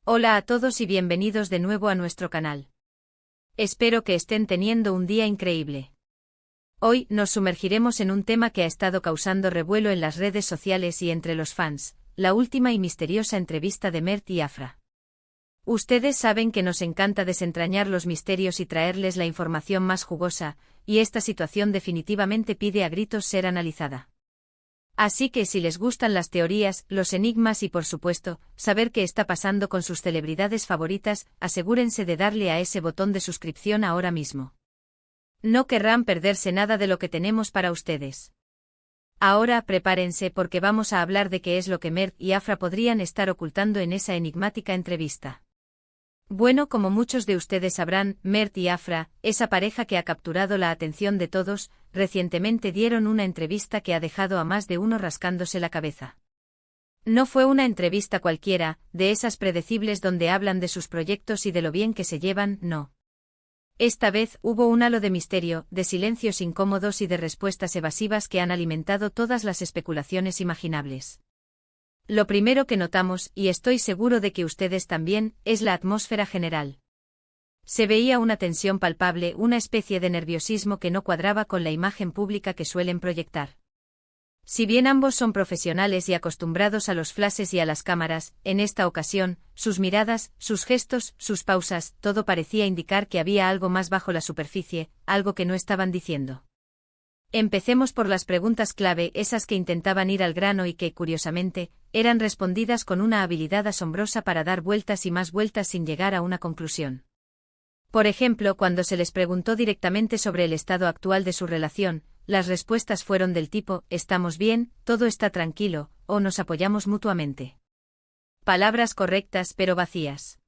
Hola a todos y bienvenidos de nuevo a nuestro canal. Espero que estén teniendo un día increíble. Hoy nos sumergiremos en un tema que ha estado causando revuelo en las redes sociales y entre los fans, la última y misteriosa entrevista de Mert y Afra. Ustedes saben que nos encanta desentrañar los misterios y traerles la información más jugosa, y esta situación definitivamente pide a gritos ser analizada. Así que si les gustan las teorías, los enigmas y por supuesto, saber qué está pasando con sus celebridades favoritas, asegúrense de darle a ese botón de suscripción ahora mismo. No querrán perderse nada de lo que tenemos para ustedes. Ahora prepárense porque vamos a hablar de qué es lo que Mert y Afra podrían estar ocultando en esa enigmática entrevista. Bueno, como muchos de ustedes sabrán, Mert y Afra, esa pareja que ha capturado la atención de todos, recientemente dieron una entrevista que ha dejado a más de uno rascándose la cabeza. No fue una entrevista cualquiera, de esas predecibles donde hablan de sus proyectos y de lo bien que se llevan, no. Esta vez hubo un halo de misterio, de silencios incómodos y de respuestas evasivas que han alimentado todas las especulaciones imaginables. Lo primero que notamos, y estoy seguro de que ustedes también, es la atmósfera general. Se veía una tensión palpable, una especie de nerviosismo que no cuadraba con la imagen pública que suelen proyectar. Si bien ambos son profesionales y acostumbrados a los flashes y a las cámaras, en esta ocasión, sus miradas, sus gestos, sus pausas, todo parecía indicar que había algo más bajo la superficie, algo que no estaban diciendo. Empecemos por las preguntas clave, esas que intentaban ir al grano y que, curiosamente, eran respondidas con una habilidad asombrosa para dar vueltas y más vueltas sin llegar a una conclusión. Por ejemplo, cuando se les preguntó directamente sobre el estado actual de su relación, las respuestas fueron del tipo, estamos bien, todo está tranquilo, o nos apoyamos mutuamente. Palabras correctas pero vacías.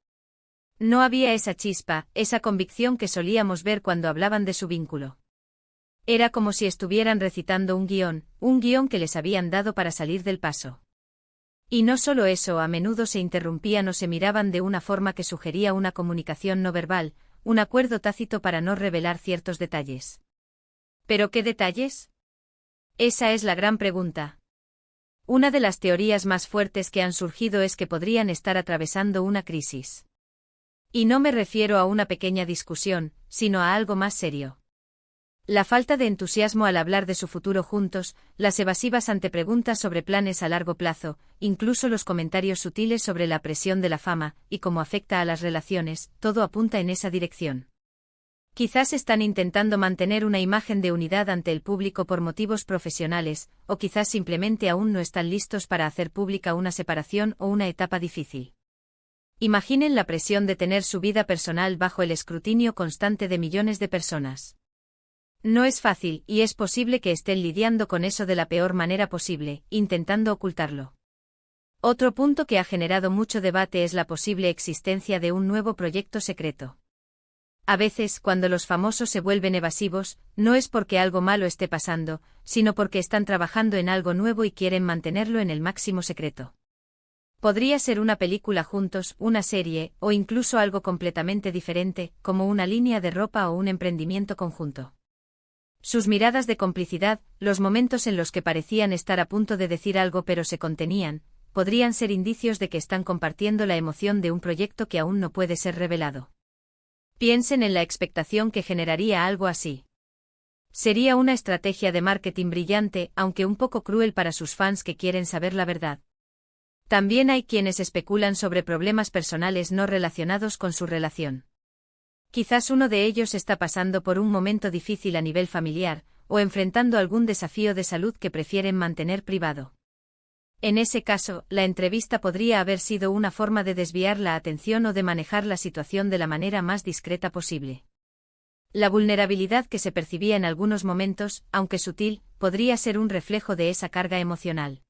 No había esa chispa, esa convicción que solíamos ver cuando hablaban de su vínculo. Era como si estuvieran recitando un guión que les habían dado para salir del paso. Y no solo eso, a menudo se interrumpían o se miraban de una forma que sugería una comunicación no verbal, un acuerdo tácito para no revelar ciertos detalles. ¿Pero qué detalles? Esa es la gran pregunta. Una de las teorías más fuertes que han surgido es que podrían estar atravesando una crisis. Y no me refiero a una pequeña discusión, sino a algo más serio. La falta de entusiasmo al hablar de su futuro juntos, las evasivas antepreguntas sobre planes a largo plazo, incluso los comentarios sutiles sobre la presión de la fama, y cómo afecta a las relaciones, todo apunta en esa dirección. Quizás están intentando mantener una imagen de unidad ante el público por motivos profesionales, o quizás simplemente aún no están listos para hacer pública una separación o una etapa difícil. Imaginen la presión de tener su vida personal bajo el escrutinio constante de millones de personas. No es fácil, y es posible que estén lidiando con eso de la peor manera posible, intentando ocultarlo. Otro punto que ha generado mucho debate es la posible existencia de un nuevo proyecto secreto. A veces, cuando los famosos se vuelven evasivos, no es porque algo malo esté pasando, sino porque están trabajando en algo nuevo y quieren mantenerlo en el máximo secreto. Podría ser una película juntos, una serie, o incluso algo completamente diferente, como una línea de ropa o un emprendimiento conjunto. Sus miradas de complicidad, los momentos en los que parecían estar a punto de decir algo pero se contenían, podrían ser indicios de que están compartiendo la emoción de un proyecto que aún no puede ser revelado. Piensen en la expectación que generaría algo así. Sería una estrategia de marketing brillante, aunque un poco cruel para sus fans que quieren saber la verdad. También hay quienes especulan sobre problemas personales no relacionados con su relación. Quizás uno de ellos está pasando por un momento difícil a nivel familiar, o enfrentando algún desafío de salud que prefieren mantener privado. En ese caso, la entrevista podría haber sido una forma de desviar la atención o de manejar la situación de la manera más discreta posible. La vulnerabilidad que se percibía en algunos momentos, aunque sutil, podría ser un reflejo de esa carga emocional.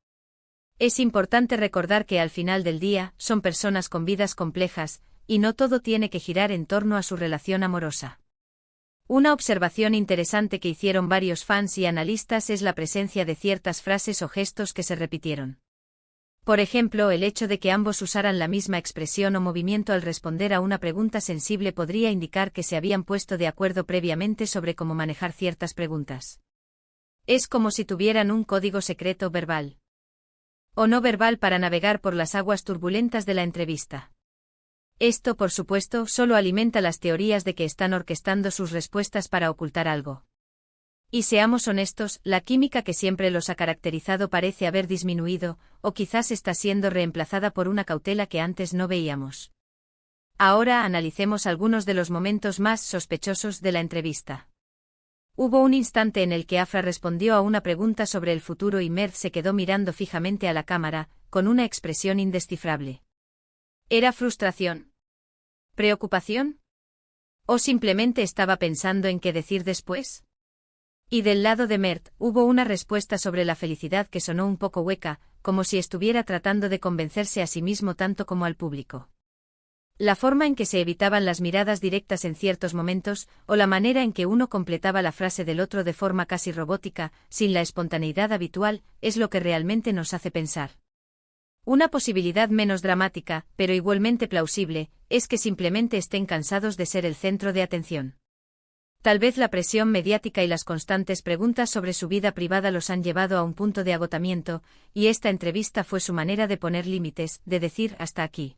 Es importante recordar que al final del día, son personas con vidas complejas, y no todo tiene que girar en torno a su relación amorosa. Una observación interesante que hicieron varios fans y analistas es la presencia de ciertas frases o gestos que se repitieron. Por ejemplo, el hecho de que ambos usaran la misma expresión o movimiento al responder a una pregunta sensible podría indicar que se habían puesto de acuerdo previamente sobre cómo manejar ciertas preguntas. Es como si tuvieran un código secreto verbal o no verbal para navegar por las aguas turbulentas de la entrevista. Esto, por supuesto, solo alimenta las teorías de que están orquestando sus respuestas para ocultar algo. Y seamos honestos, la química que siempre los ha caracterizado parece haber disminuido, o quizás está siendo reemplazada por una cautela que antes no veíamos. Ahora analicemos algunos de los momentos más sospechosos de la entrevista. Hubo un instante en el que Afra respondió a una pregunta sobre el futuro y Mert se quedó mirando fijamente a la cámara, con una expresión indescifrable. ¿Era frustración? ¿Preocupación? ¿O simplemente estaba pensando en qué decir después? Y del lado de Mert, hubo una respuesta sobre la felicidad que sonó un poco hueca, como si estuviera tratando de convencerse a sí mismo tanto como al público. La forma en que se evitaban las miradas directas en ciertos momentos, o la manera en que uno completaba la frase del otro de forma casi robótica, sin la espontaneidad habitual, es lo que realmente nos hace pensar. Una posibilidad menos dramática, pero igualmente plausible, es que simplemente estén cansados de ser el centro de atención. Tal vez la presión mediática y las constantes preguntas sobre su vida privada los han llevado a un punto de agotamiento, y esta entrevista fue su manera de poner límites, de decir hasta aquí.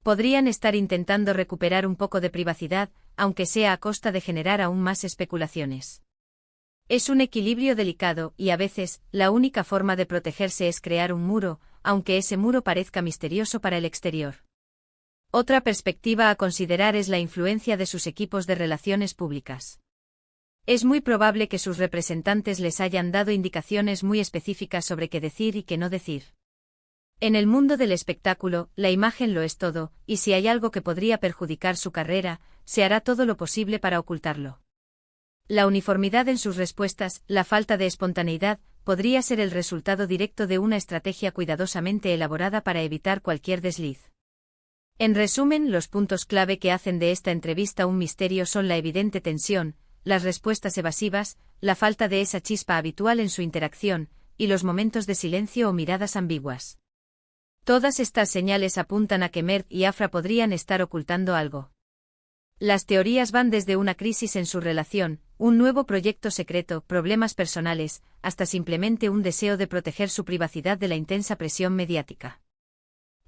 Podrían estar intentando recuperar un poco de privacidad, aunque sea a costa de generar aún más especulaciones. Es un equilibrio delicado, y a veces, la única forma de protegerse es crear un muro, aunque ese muro parezca misterioso para el exterior. Otra perspectiva a considerar es la influencia de sus equipos de relaciones públicas. Es muy probable que sus representantes les hayan dado indicaciones muy específicas sobre qué decir y qué no decir. En el mundo del espectáculo, la imagen lo es todo, y si hay algo que podría perjudicar su carrera, se hará todo lo posible para ocultarlo. La uniformidad en sus respuestas, la falta de espontaneidad, podría ser el resultado directo de una estrategia cuidadosamente elaborada para evitar cualquier desliz. En resumen, los puntos clave que hacen de esta entrevista un misterio son la evidente tensión, las respuestas evasivas, la falta de esa chispa habitual en su interacción, y los momentos de silencio o miradas ambiguas. Todas estas señales apuntan a que Mert y Afra podrían estar ocultando algo. Las teorías van desde una crisis en su relación, un nuevo proyecto secreto, problemas personales, hasta simplemente un deseo de proteger su privacidad de la intensa presión mediática.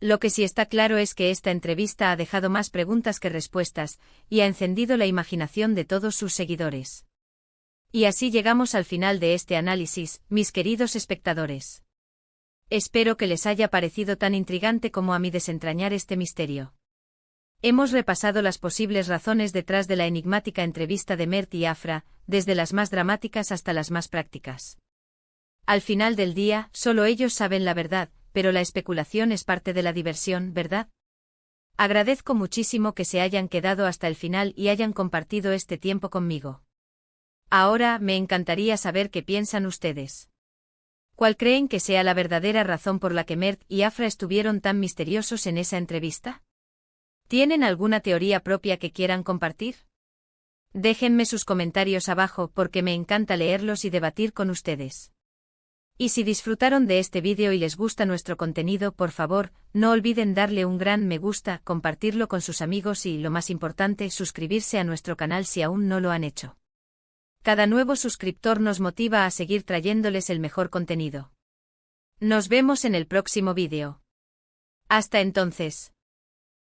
Lo que sí está claro es que esta entrevista ha dejado más preguntas que respuestas, y ha encendido la imaginación de todos sus seguidores. Y así llegamos al final de este análisis, mis queridos espectadores. Espero que les haya parecido tan intrigante como a mí desentrañar este misterio. Hemos repasado las posibles razones detrás de la enigmática entrevista de Mert y Afra, desde las más dramáticas hasta las más prácticas. Al final del día, solo ellos saben la verdad, pero la especulación es parte de la diversión, ¿verdad? Agradezco muchísimo que se hayan quedado hasta el final y hayan compartido este tiempo conmigo. Ahora, me encantaría saber qué piensan ustedes. ¿Cuál creen que sea la verdadera razón por la que Mert y Afra estuvieron tan misteriosos en esa entrevista? ¿Tienen alguna teoría propia que quieran compartir? Déjenme sus comentarios abajo porque me encanta leerlos y debatir con ustedes. Y si disfrutaron de este vídeo y les gusta nuestro contenido, por favor, no olviden darle un gran me gusta, compartirlo con sus amigos y, lo más importante, suscribirse a nuestro canal si aún no lo han hecho. Cada nuevo suscriptor nos motiva a seguir trayéndoles el mejor contenido. Nos vemos en el próximo vídeo. Hasta entonces.